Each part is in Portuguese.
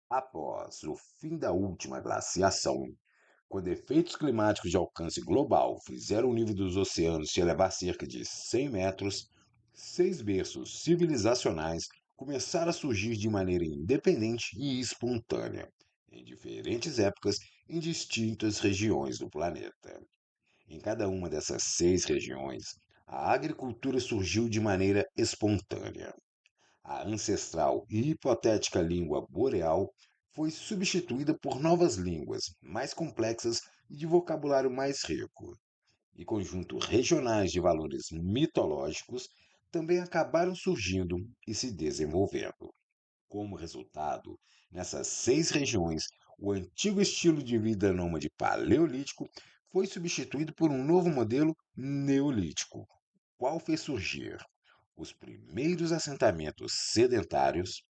Após o fim da última glaciação, quando efeitos climáticos de alcance global fizeram o nível dos oceanos se elevar cerca de 100 metros, seis berços civilizacionais começaram a surgir de maneira independente e espontânea, em diferentes épocas, em distintas regiões do planeta. Em cada uma dessas seis regiões, a agricultura surgiu de maneira espontânea. A ancestral e hipotética língua boreal foi substituída por novas línguas, mais complexas e de vocabulário mais rico. E conjuntos regionais de valores mitológicos também acabaram surgindo e se desenvolvendo. Como resultado, nessas seis regiões, o antigo estilo de vida nômade paleolítico foi substituído por um novo modelo neolítico, qual fez surgir os primeiros assentamentos sedentários,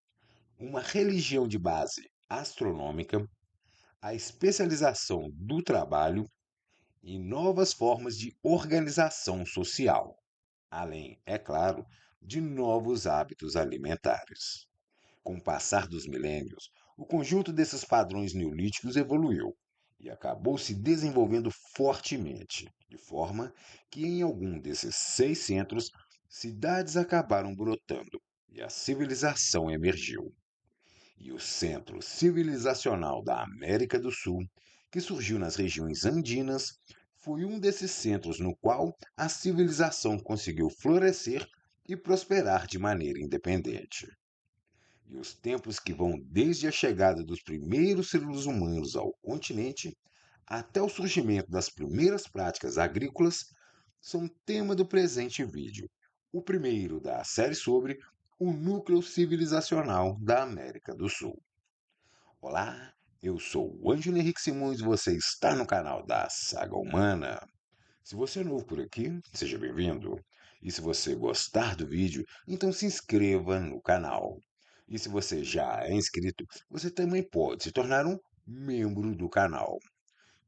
uma religião de base astronômica, a especialização do trabalho e novas formas de organização social, além, é claro, de novos hábitos alimentares. Com o passar dos milênios, o conjunto desses padrões neolíticos evoluiu e acabou se desenvolvendo fortemente, de forma que em algum desses seis centros, cidades acabaram brotando e a civilização emergiu. E o centro civilizacional da América do Sul, que surgiu nas regiões andinas, foi um desses centros no qual a civilização conseguiu florescer e prosperar de maneira independente. E os tempos que vão desde a chegada dos primeiros seres humanos ao continente até o surgimento das primeiras práticas agrícolas são tema do presente vídeo, o primeiro da série sobre o núcleo civilizacional da América do Sul. Olá, eu sou o Ângelo Henrique Simões e você está no canal da Saga Humana. Se você é novo por aqui, seja bem-vindo. E se você gostar do vídeo, então se inscreva no canal. E se você já é inscrito, você também pode se tornar um membro do canal.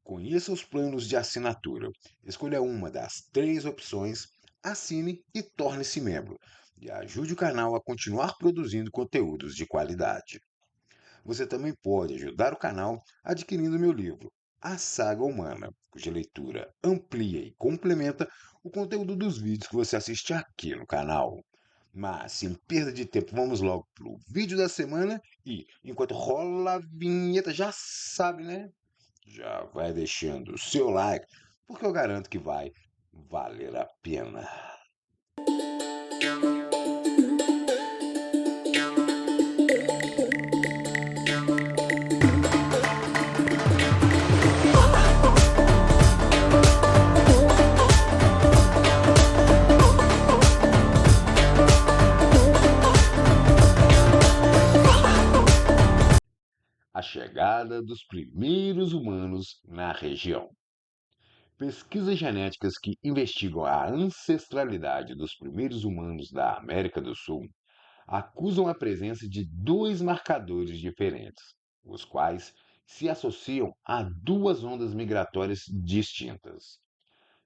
Conheça os planos de assinatura. Escolha uma das três opções, assine e torne-se membro. E ajude o canal a continuar produzindo conteúdos de qualidade. Você também pode ajudar o canal adquirindo meu livro, A Saga Humana, cuja leitura amplia e complementa o conteúdo dos vídeos que você assiste aqui no canal. Mas, sem perda de tempo, vamos logo pro vídeo da semana e, enquanto rola a vinheta, já sabe, né? Já vai deixando o seu like, porque eu garanto que vai valer a pena. A chegada dos primeiros humanos na região. Pesquisas genéticas que investigam a ancestralidade dos primeiros humanos da América do Sul acusam a presença de dois marcadores diferentes, os quais se associam a duas ondas migratórias distintas.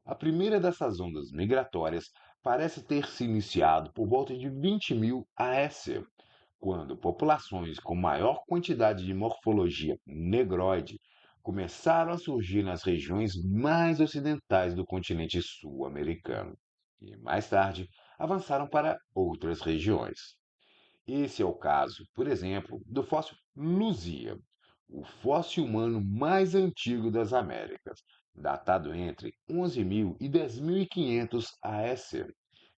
A primeira dessas ondas migratórias parece ter se iniciado por volta de 20.000 AS, quando populações com maior quantidade de morfologia negroide começaram a surgir nas regiões mais ocidentais do continente sul-americano e, mais tarde, avançaram para outras regiões. Esse é o caso, por exemplo, do fóssil Luzia, o fóssil humano mais antigo das Américas, datado entre 11.000 e 10.500 AS,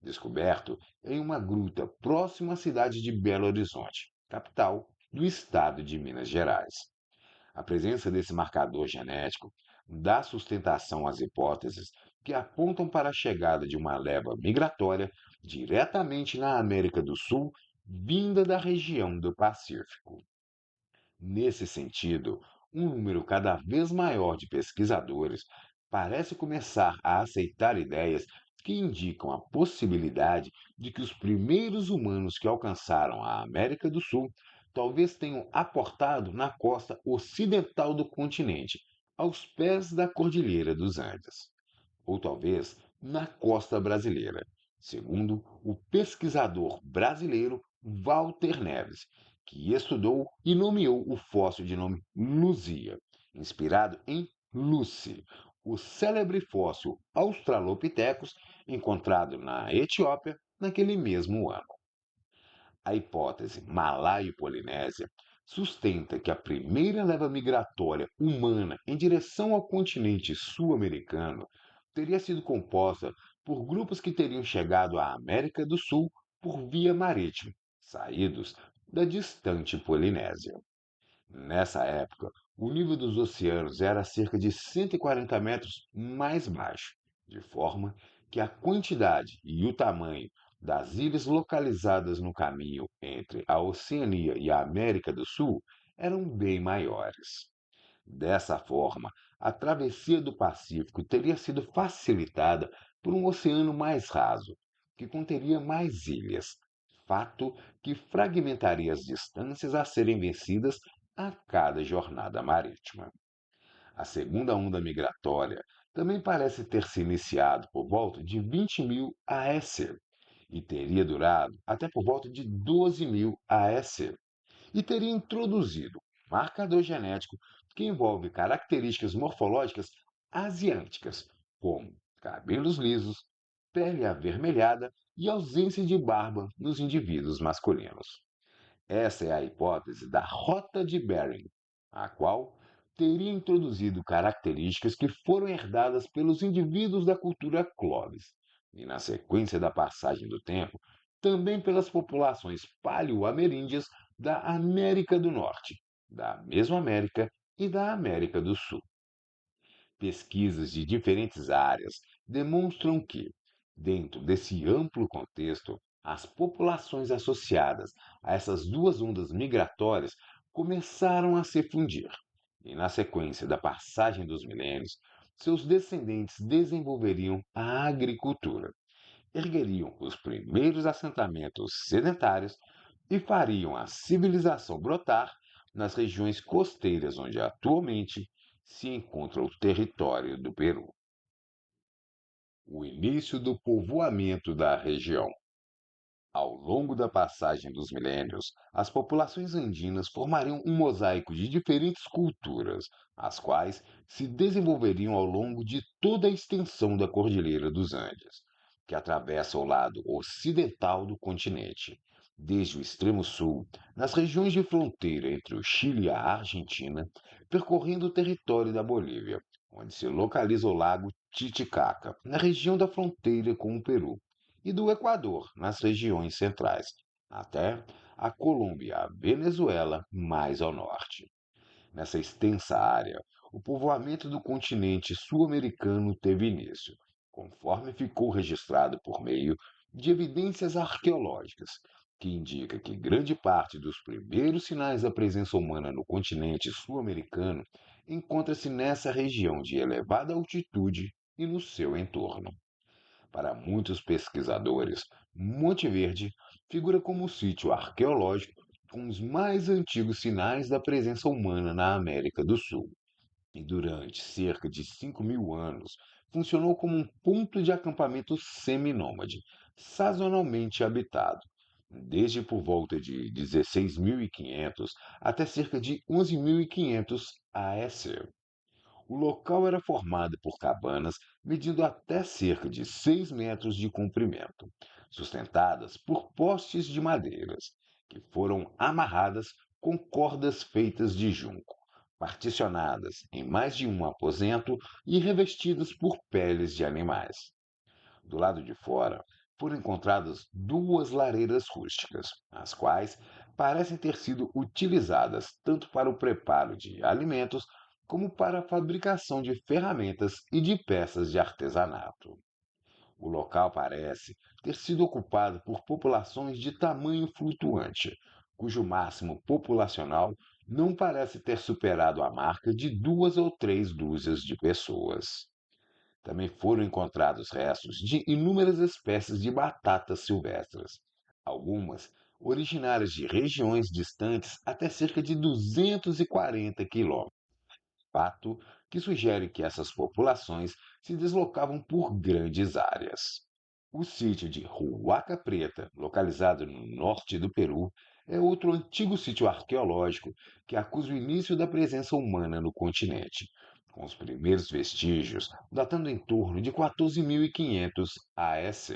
descoberto em uma gruta próxima à cidade de Belo Horizonte, capital do estado de Minas Gerais. A presença desse marcador genético dá sustentação às hipóteses que apontam para a chegada de uma leva migratória diretamente na América do Sul, vinda da região do Pacífico. Nesse sentido, um número cada vez maior de pesquisadores parece começar a aceitar ideias que indicam a possibilidade de que os primeiros humanos que alcançaram a América do Sul talvez tenham aportado na costa ocidental do continente, aos pés da Cordilheira dos Andes, ou talvez na costa brasileira, segundo o pesquisador brasileiro Walter Neves, que estudou e nomeou o fóssil de nome Luzia, inspirado em Lucy, o célebre fóssil Australopithecus encontrado na Etiópia naquele mesmo ano. A hipótese malaio-polinésia sustenta que a primeira leva migratória humana em direção ao continente sul-americano teria sido composta por grupos que teriam chegado à América do Sul por via marítima, saídos da distante Polinésia. Nessa época, o nível dos oceanos era cerca de 140 metros mais baixo, de forma que a quantidade e o tamanho das ilhas localizadas no caminho entre a Oceania e a América do Sul eram bem maiores. Dessa forma, a travessia do Pacífico teria sido facilitada por um oceano mais raso, que conteria mais ilhas, fato que fragmentaria as distâncias a serem vencidas a cada jornada marítima. A segunda onda migratória também parece ter se iniciado por volta de 20.000 AS e teria durado até por volta de 12.000 AS e teria introduzido um marcador genético que envolve características morfológicas asiáticas, como cabelos lisos, pele avermelhada e ausência de barba nos indivíduos masculinos. Essa é a hipótese da Rota de Bering, a qual teria introduzido características que foram herdadas pelos indivíduos da cultura Clovis, e na sequência da passagem do tempo, também pelas populações paleo-ameríndias da América do Norte, da Mesoamérica e da América do Sul. Pesquisas de diferentes áreas demonstram que, dentro desse amplo contexto, as populações associadas a essas duas ondas migratórias começaram a se fundir, e na sequência da passagem dos milênios, seus descendentes desenvolveriam a agricultura, ergueriam os primeiros assentamentos sedentários e fariam a civilização brotar nas regiões costeiras onde atualmente se encontra o território do Peru. O início do povoamento da região. Ao longo da passagem dos milênios, as populações andinas formariam um mosaico de diferentes culturas, as quais se desenvolveriam ao longo de toda a extensão da Cordilheira dos Andes, que atravessa o lado ocidental do continente, desde o extremo sul, nas regiões de fronteira entre o Chile e a Argentina, percorrendo o território da Bolívia, onde se localiza o lago Titicaca, na região da fronteira com o Peru e do Equador, nas regiões centrais, até a Colômbia e a Venezuela mais ao norte. Nessa extensa área, o povoamento do continente sul-americano teve início, conforme ficou registrado por meio de evidências arqueológicas, que indica que grande parte dos primeiros sinais da presença humana no continente sul-americano encontra-se nessa região de elevada altitude e no seu entorno. Para muitos pesquisadores, Monte Verde figura como o sítio arqueológico com os mais antigos sinais da presença humana na América do Sul, e durante cerca de 5.000 anos funcionou como um ponto de acampamento seminômade, sazonalmente habitado, desde por volta de 16.500 até cerca de 11.500 AS. O local era formado por cabanas medindo até cerca de 6 metros de comprimento, sustentadas por postes de madeiras, que foram amarradas com cordas feitas de junco, particionadas em mais de um aposento e revestidas por peles de animais. Do lado de fora, foram encontradas duas lareiras rústicas, as quais parecem ter sido utilizadas tanto para o preparo de alimentos como para a fabricação de ferramentas e de peças de artesanato. O local parece ter sido ocupado por populações de tamanho flutuante, cujo máximo populacional não parece ter superado a marca de 2 ou 3 dúzias de pessoas. Também foram encontrados restos de inúmeras espécies de batatas silvestres, algumas originárias de regiões distantes até cerca de 240 quilômetros, fato que sugere que essas populações se deslocavam por grandes áreas. O sítio de Huaca Preta, localizado no norte do Peru, é outro antigo sítio arqueológico que acusa o início da presença humana no continente, com os primeiros vestígios datando em torno de 14.500 AS.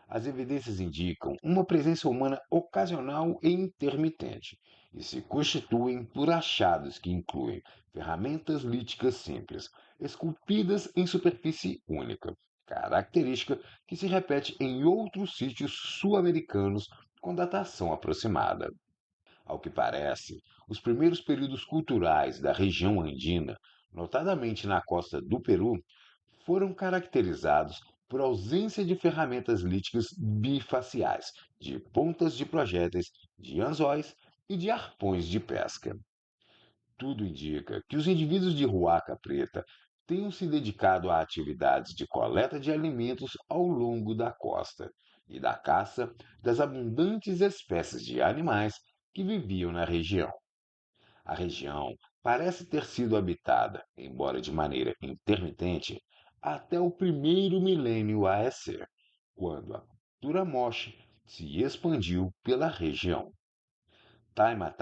As evidências indicam uma presença humana ocasional e intermitente, e se constituem por achados que incluem ferramentas líticas simples, esculpidas em superfície única, característica que se repete em outros sítios sul-americanos com datação aproximada. Ao que parece, os primeiros períodos culturais da região andina, notadamente na costa do Peru, foram caracterizados por ausência de ferramentas líticas bifaciais, de pontas de projéteis, de anzóis e de arpões de pesca. Tudo indica que os indivíduos de Ruaca Preta tenham se dedicado a atividades de coleta de alimentos ao longo da costa e da caça das abundantes espécies de animais que viviam na região. A região parece ter sido habitada, embora de maneira intermitente, até o primeiro milênio AEC, quando a cultura Moche se expandiu pela região. Taima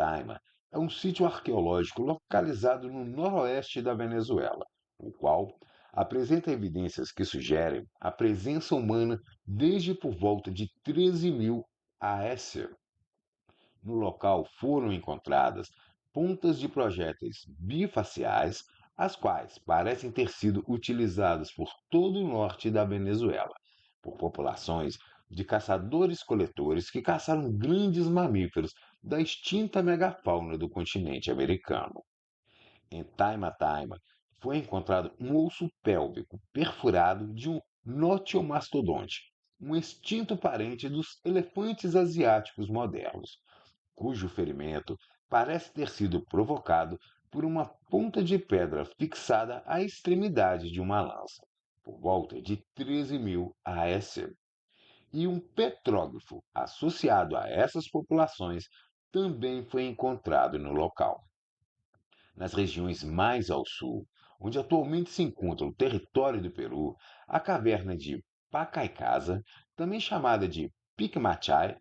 é um sítio arqueológico localizado no noroeste da Venezuela, o qual apresenta evidências que sugerem a presença humana desde por volta de 13.000 AS. No local foram encontradas pontas de projéteis bifaciais, as quais parecem ter sido utilizadas por todo o norte da Venezuela, por populações de caçadores-coletores que caçaram grandes mamíferos da extinta megafauna do continente americano. Em Taima foi encontrado um osso pélvico perfurado de um notiomastodonte, um extinto parente dos elefantes asiáticos modernos, cujo ferimento parece ter sido provocado por uma ponta de pedra fixada à extremidade de uma lança, por volta de 13.000 AS. E um petrógrafo associado a essas populações também foi encontrado no local. Nas regiões mais ao sul, onde atualmente se encontra o território do Peru, a caverna de Pacaicasa, também chamada de Picmachai,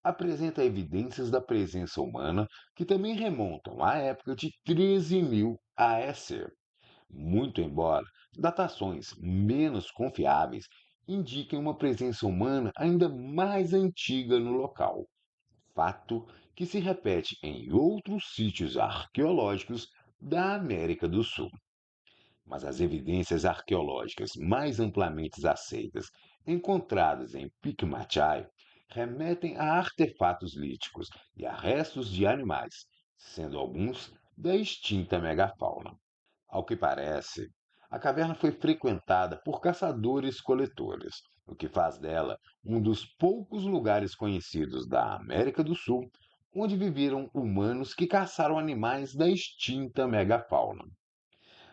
apresenta evidências da presença humana que também remontam à época de 13.000 AS. Muito embora datações menos confiáveis indiquem uma presença humana ainda mais antiga no local, fato que se repete em outros sítios arqueológicos da América do Sul. Mas as evidências arqueológicas mais amplamente aceitas, encontradas em Piquimachai, remetem a artefatos líticos e a restos de animais, sendo alguns da extinta megafauna. Ao que parece, a caverna foi frequentada por caçadores-coletores, o que faz dela um dos poucos lugares conhecidos da América do Sul onde viveram humanos que caçaram animais da extinta megafauna.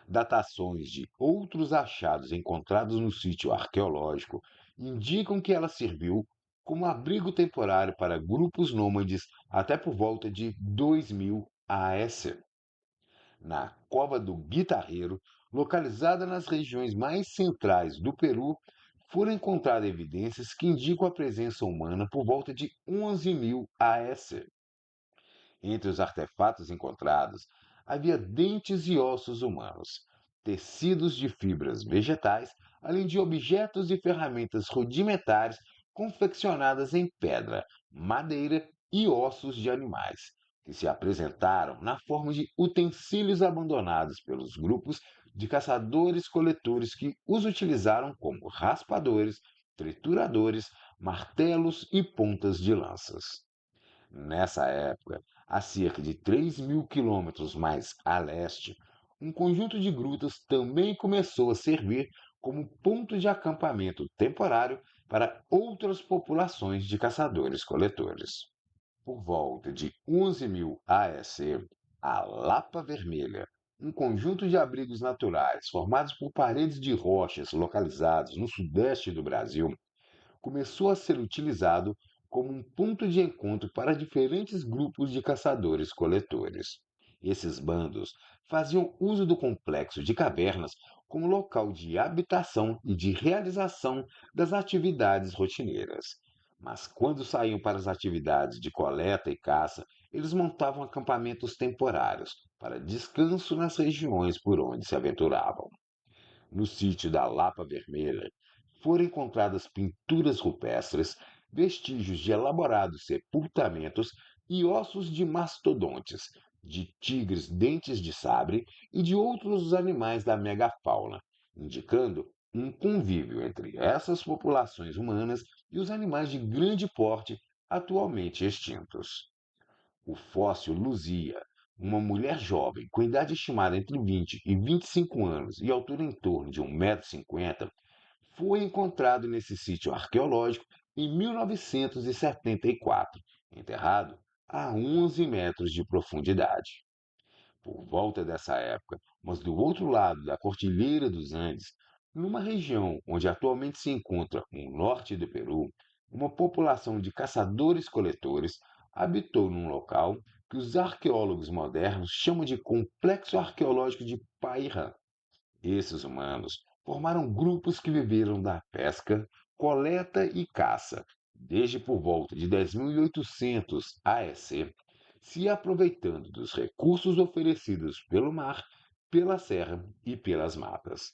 Datações de outros achados encontrados no sítio arqueológico indicam que ela serviu como abrigo temporário para grupos nômades até por volta de 2000 AS. Na Cova do Guitarreiro, localizada nas regiões mais centrais do Peru, foram encontradas evidências que indicam a presença humana por volta de 11.000 AS. Entre os artefatos encontrados, havia dentes e ossos humanos, tecidos de fibras vegetais, além de objetos e ferramentas rudimentares confeccionadas em pedra, madeira e ossos de animais, que se apresentaram na forma de utensílios abandonados pelos grupos de caçadores-coletores que os utilizaram como raspadores, trituradores, martelos e pontas de lanças. Nessa época, a cerca de 3.000 quilômetros mais a leste, um conjunto de grutas também começou a servir como ponto de acampamento temporário para outras populações de caçadores-coletores. Por volta de 11.000 AEC, a Lapa Vermelha, um conjunto de abrigos naturais formados por paredes de rochas localizados no sudeste do Brasil, começou a ser utilizado como um ponto de encontro para diferentes grupos de caçadores-coletores. Esses bandos faziam uso do complexo de cavernas como local de habitação e de realização das atividades rotineiras. Mas quando saíam para as atividades de coleta e caça, eles montavam acampamentos temporários para descanso nas regiões por onde se aventuravam. No sítio da Lapa Vermelha, foram encontradas pinturas rupestres, vestígios de elaborados sepultamentos e ossos de mastodontes, de tigres dentes de sabre e de outros animais da megafauna, indicando um convívio entre essas populações humanas e os animais de grande porte atualmente extintos. O fóssil luzia uma mulher jovem, com idade estimada entre 20 e 25 anos e altura em torno de 1,50 m, foi encontrado nesse sítio arqueológico em 1974, enterrado a 11 metros de profundidade. Por volta dessa época, mas do outro lado da Cordilheira dos Andes, numa região onde atualmente se encontra o norte do Peru, uma população de caçadores-coletores habitou num local que os arqueólogos modernos chamam de Complexo Arqueológico de Pairã. Esses humanos formaram grupos que viveram da pesca, coleta e caça, desde por volta de 10.800 AEC, se aproveitando dos recursos oferecidos pelo mar, pela serra e pelas matas.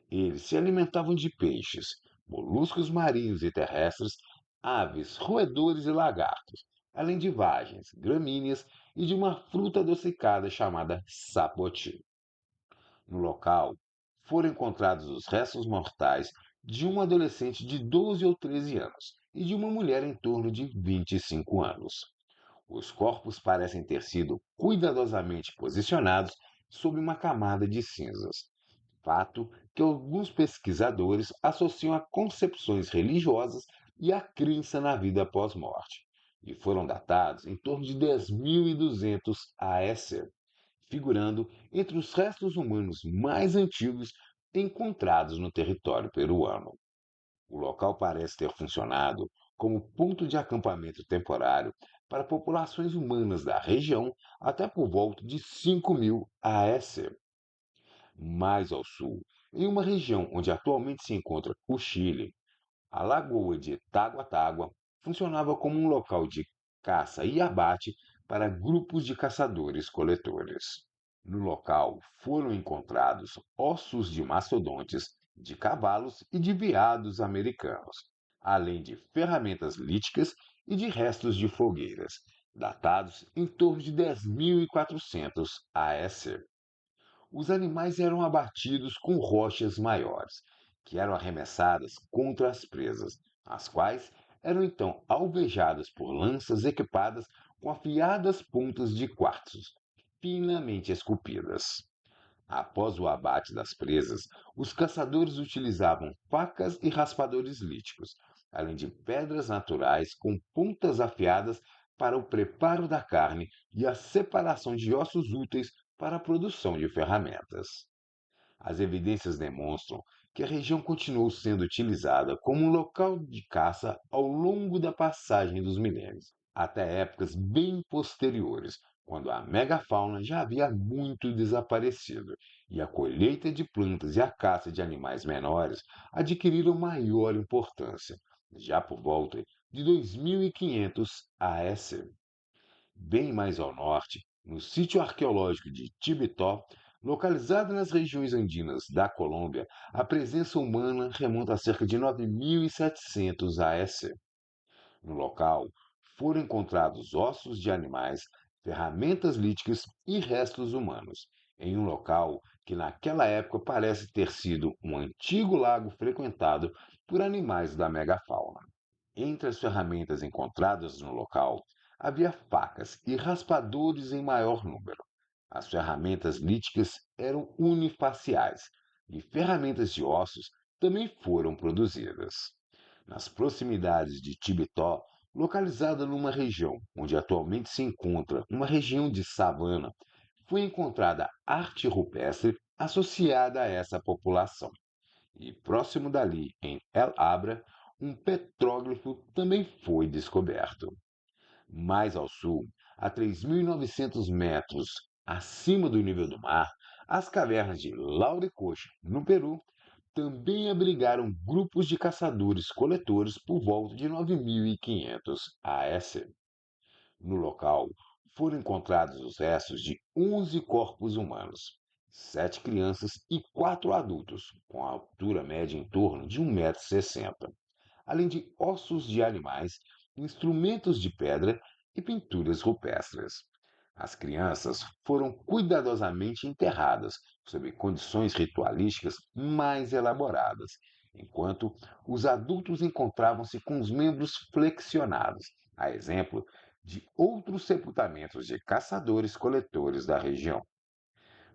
Eles se alimentavam de peixes, moluscos marinhos e terrestres, aves, roedores e lagartos, além de vagens, gramíneas e de uma fruta adocicada chamada sapoti. No local, foram encontrados os restos mortais de um adolescente de 12 ou 13 anos e de uma mulher em torno de 25 anos. Os corpos parecem ter sido cuidadosamente posicionados sob uma camada de cinzas, fato que alguns pesquisadores associam a concepções religiosas e à crença na vida após morte, e foram datados em torno de 10.200 AEC, figurando entre os restos humanos mais antigos encontrados no território peruano. O local parece ter funcionado como ponto de acampamento temporário para populações humanas da região até por volta de 5.000 AEC. Mais ao sul, em uma região onde atualmente se encontra o Chile, a lagoa de Taguatágua funcionava como um local de caça e abate para grupos de caçadores-coletores. No local foram encontrados ossos de mastodontes, de cavalos e de veados americanos, além de ferramentas líticas e de restos de fogueiras, datados em torno de 10.400 AEC. Os animais eram abatidos com rochas maiores, que eram arremessadas contra as presas, as quais eram então alvejadas por lanças equipadas com afiadas pontas de quartzos, finamente esculpidas. Após o abate das presas, os caçadores utilizavam facas e raspadores líticos, além de pedras naturais com pontas afiadas para o preparo da carne e a separação de ossos úteis para a produção de ferramentas. As evidências demonstram que a região continuou sendo utilizada como um local de caça ao longo da passagem dos milênios, até épocas bem posteriores, quando a megafauna já havia muito desaparecido e a colheita de plantas e a caça de animais menores adquiriram maior importância, já por volta de 2500 AS. Bem mais ao norte, no sítio arqueológico de Tibitó, localizado nas regiões andinas da Colômbia, a presença humana remonta a cerca de 9.700 AS. No local, foram encontrados ossos de animais, ferramentas líticas e restos humanos, em um local que naquela época parece ter sido um antigo lago frequentado por animais da megafauna. Entre as ferramentas encontradas no local, havia facas e raspadores em maior número. As ferramentas líticas eram unifaciais e ferramentas de ossos também foram produzidas. Nas proximidades de Tibitó, localizada numa região onde atualmente se encontra uma região de savana, foi encontrada arte rupestre associada a essa população. E próximo dali, em El Abra, um petróglifo também foi descoberto. Mais ao sul, a 3.900 metros acima do nível do mar, as cavernas de Lauricocha, no Peru, também abrigaram grupos de caçadores-coletores por volta de 9500 AS. No local, foram encontrados os restos de 11 corpos humanos, 7 crianças e 4 adultos, com a altura média em torno de 1,60 m, além de ossos de animais, instrumentos de pedra e pinturas rupestres. As crianças foram cuidadosamente enterradas, sob condições ritualísticas mais elaboradas, enquanto os adultos encontravam-se com os membros flexionados, a exemplo de outros sepultamentos de caçadores-coletores da região.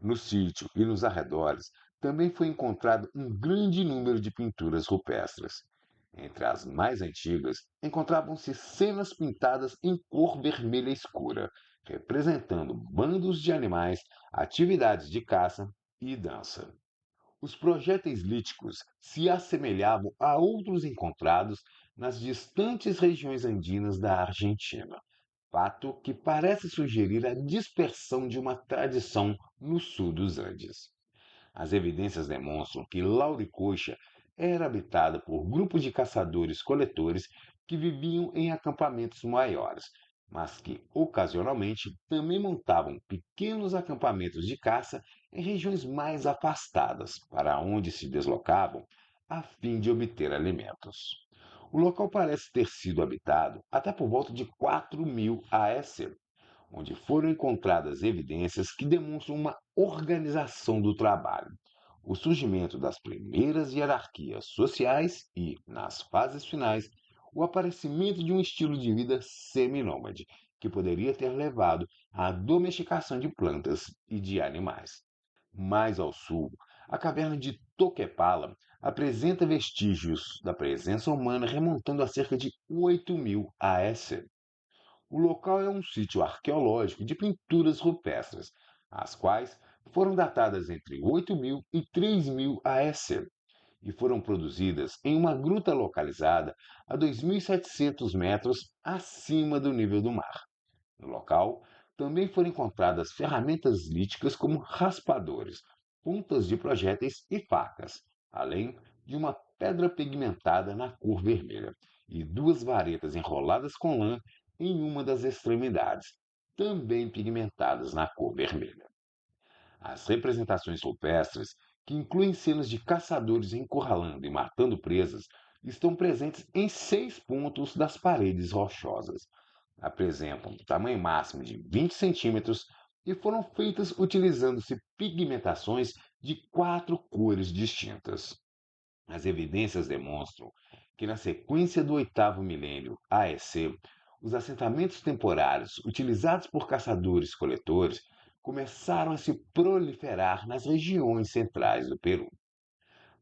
No sítio e nos arredores também foi encontrado um grande número de pinturas rupestres. Entre as mais antigas, encontravam-se cenas pintadas em cor vermelha escura, representando bandos de animais, atividades de caça e dança. Os projéteis líticos se assemelhavam a outros encontrados nas distantes regiões andinas da Argentina, fato que parece sugerir a dispersão de uma tradição no sul dos Andes. As evidências demonstram que Lauricocha era habitada por grupos de caçadores-coletores que viviam em acampamentos maiores, mas que ocasionalmente também montavam pequenos acampamentos de caça em regiões mais afastadas, para onde se deslocavam a fim de obter alimentos. O local parece ter sido habitado até por volta de 4000 AS, onde foram encontradas evidências que demonstram uma organização do trabalho, o surgimento das primeiras hierarquias sociais e, nas fases finais, o aparecimento de um estilo de vida seminômade, que poderia ter levado à domesticação de plantas e de animais. Mais ao sul, a caverna de Toquepala apresenta vestígios da presença humana remontando a cerca de 8000 AS. O local é um sítio arqueológico de pinturas rupestres, as quais foram datadas entre 8000 e 3000 AS e foram produzidas em uma gruta localizada a 2.700 metros acima do nível do mar. No local, também foram encontradas ferramentas líticas como raspadores, pontas de projéteis e facas, além de uma pedra pigmentada na cor vermelha e duas varetas enroladas com lã em uma das extremidades, também pigmentadas na cor vermelha. As representações rupestres, que incluem cenas de caçadores encurralando e matando presas, estão presentes em 6 pontos das paredes rochosas. Apresentam um tamanho máximo de 20 centímetros e foram feitas utilizando-se pigmentações de 4 cores distintas. As evidências demonstram que, na sequência do oitavo milênio AEC, os assentamentos temporários utilizados por caçadores-coletores começaram a se proliferar nas regiões centrais do Peru.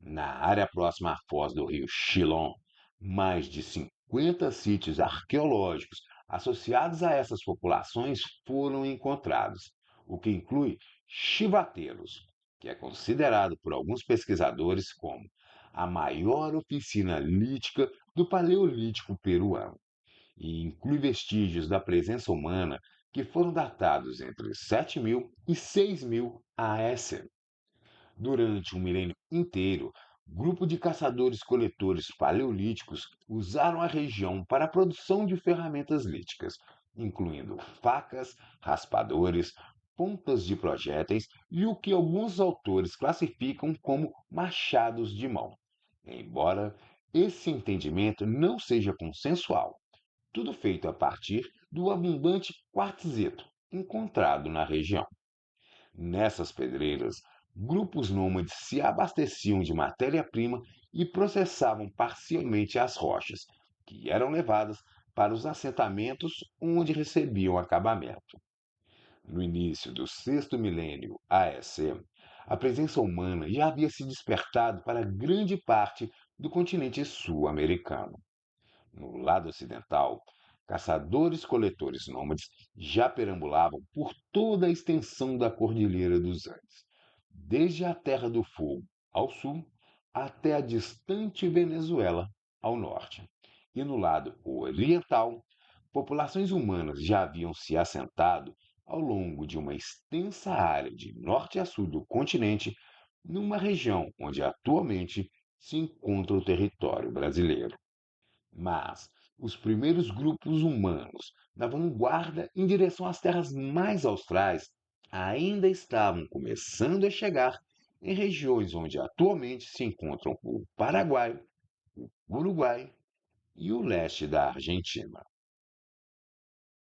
Na área próxima à foz do rio Chilón, mais de 50 sítios arqueológicos associados a essas populações foram encontrados, o que inclui chivateiros, que é considerado por alguns pesquisadores como a maior oficina lítica do Paleolítico peruano, e inclui vestígios da presença humana que foram datados entre 7000 e 6000 AS. Durante um milênio inteiro, grupo de caçadores-coletores paleolíticos usaram a região para a produção de ferramentas líticas, incluindo facas, raspadores, pontas de projéteis e o que alguns autores classificam como machados de mão. Embora esse entendimento não seja consensual, tudo feito a partir do abundante quartzito encontrado na região. Nessas pedreiras, grupos nômades se abasteciam de matéria-prima e processavam parcialmente as rochas, que eram levadas para os assentamentos onde recebiam acabamento. No início do sexto milênio AEC, a presença humana já havia se despertado para grande parte do continente sul-americano. No lado ocidental, caçadores-coletores nômades já perambulavam por toda a extensão da Cordilheira dos Andes, desde a Terra do Fogo ao sul até a distante Venezuela ao norte. E no lado oriental, populações humanas já haviam se assentado ao longo de uma extensa área de norte a sul do continente, numa região onde atualmente se encontra o território brasileiro. Mas os primeiros grupos humanos na vanguarda em direção às terras mais austrais ainda estavam começando a chegar em regiões onde atualmente se encontram o Paraguai, o Uruguai e o leste da Argentina.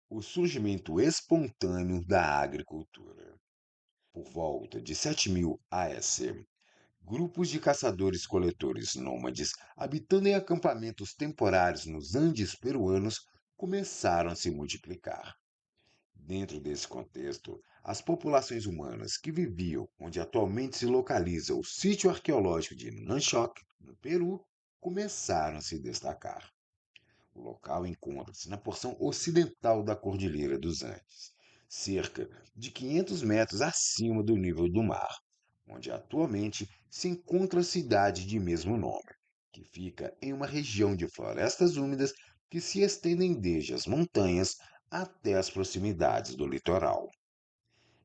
O surgimento espontâneo da agricultura. Por volta de 7000 AS, grupos de caçadores-coletores nômades, habitando em acampamentos temporários nos Andes peruanos, começaram a se multiplicar. Dentro desse contexto, as populações humanas que viviam onde atualmente se localiza o sítio arqueológico de Nanchoc, no Peru, começaram a se destacar. O local encontra-se na porção ocidental da Cordilheira dos Andes, cerca de 500 metros acima do nível do mar, onde atualmente se encontra a cidade de mesmo nome, que fica em uma região de florestas úmidas que se estendem desde as montanhas até as proximidades do litoral.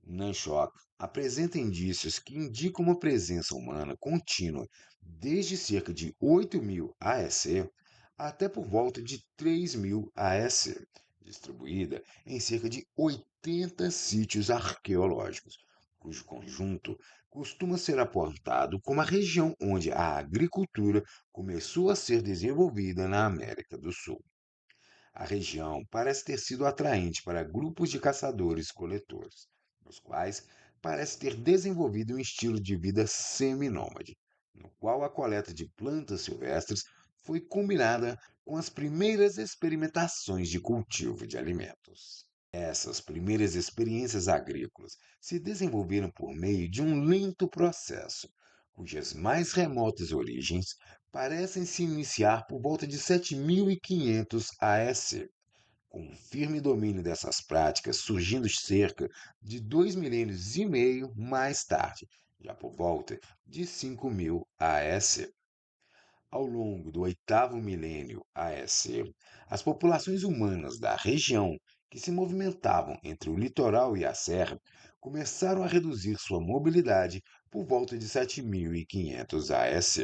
Nanchoc apresenta indícios que indicam uma presença humana contínua desde cerca de 8000 AEC até por volta de 3000 AEC, distribuída em cerca de 80 sítios arqueológicos, cujo conjunto costuma ser apontado como a região onde a agricultura começou a ser desenvolvida na América do Sul. A região parece ter sido atraente para grupos de caçadores-coletores, os quais parece ter desenvolvido um estilo de vida seminômade, no qual a coleta de plantas silvestres foi combinada com as primeiras experimentações de cultivo de alimentos. Essas primeiras experiências agrícolas se desenvolveram por meio de um lento processo, cujas mais remotas origens parecem se iniciar por volta de 7500 AS, com um firme domínio dessas práticas surgindo cerca de 2,5 milênios mais tarde, já por volta de 5000 AS. Ao longo do oitavo milênio AS, as populações humanas da região que se movimentavam entre o litoral e a serra começaram a reduzir sua mobilidade por volta de 7500 AS,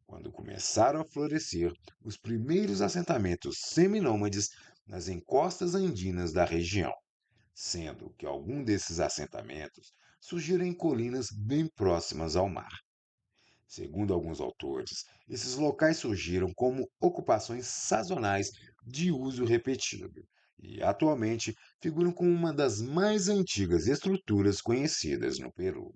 quando começaram a florescer os primeiros assentamentos seminômades nas encostas andinas da região, sendo que algum desses assentamentos surgiram em colinas bem próximas ao mar. Segundo alguns autores, esses locais surgiram como ocupações sazonais de uso repetido e atualmente figuram como uma das mais antigas estruturas conhecidas no Peru.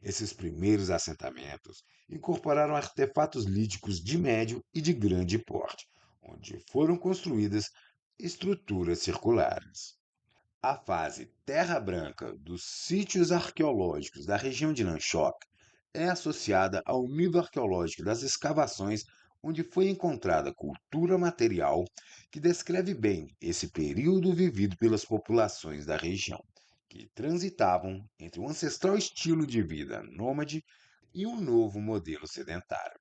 Esses primeiros assentamentos incorporaram artefatos líticos de médio e de grande porte, onde foram construídas estruturas circulares. A fase Terra Branca dos sítios arqueológicos da região de Nanchoc é associada ao nível arqueológico das escavações onde foi encontrada cultura material que descreve bem esse período vivido pelas populações da região, que transitavam entre um ancestral estilo de vida nômade e um novo modelo sedentário.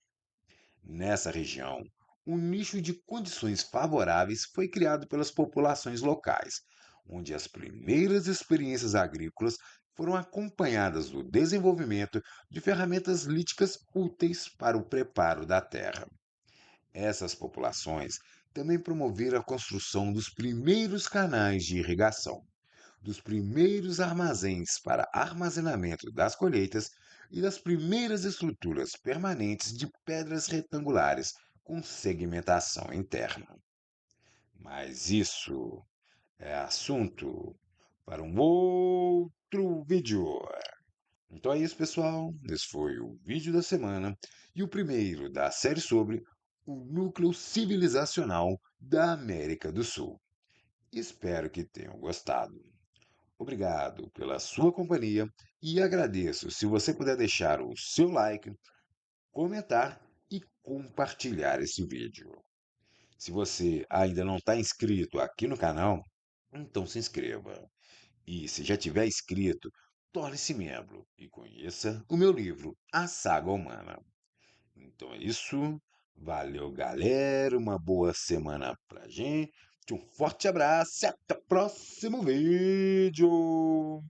Nessa região, um nicho de condições favoráveis foi criado pelas populações locais, onde as primeiras experiências agrícolas foram acompanhadas do desenvolvimento de ferramentas líticas úteis para o preparo da terra. Essas populações também promoveram a construção dos primeiros canais de irrigação, dos primeiros armazéns para armazenamento das colheitas e das primeiras estruturas permanentes de pedras retangulares com segmentação interna. Mas isso é assunto para um outro vídeo. Então é isso, pessoal. Esse foi o vídeo da semana e o primeiro da série sobre o núcleo civilizacional da América do Sul. Espero que tenham gostado. Obrigado pela sua companhia e agradeço se você puder deixar o seu like, comentar e compartilhar esse vídeo. Se você ainda não está inscrito aqui no canal, então se inscreva. E se já tiver inscrito, torne-se membro e conheça o meu livro, A Saga Humana. Então é isso. Valeu, galera. Uma boa semana pra gente. Um forte abraço e até o próximo vídeo.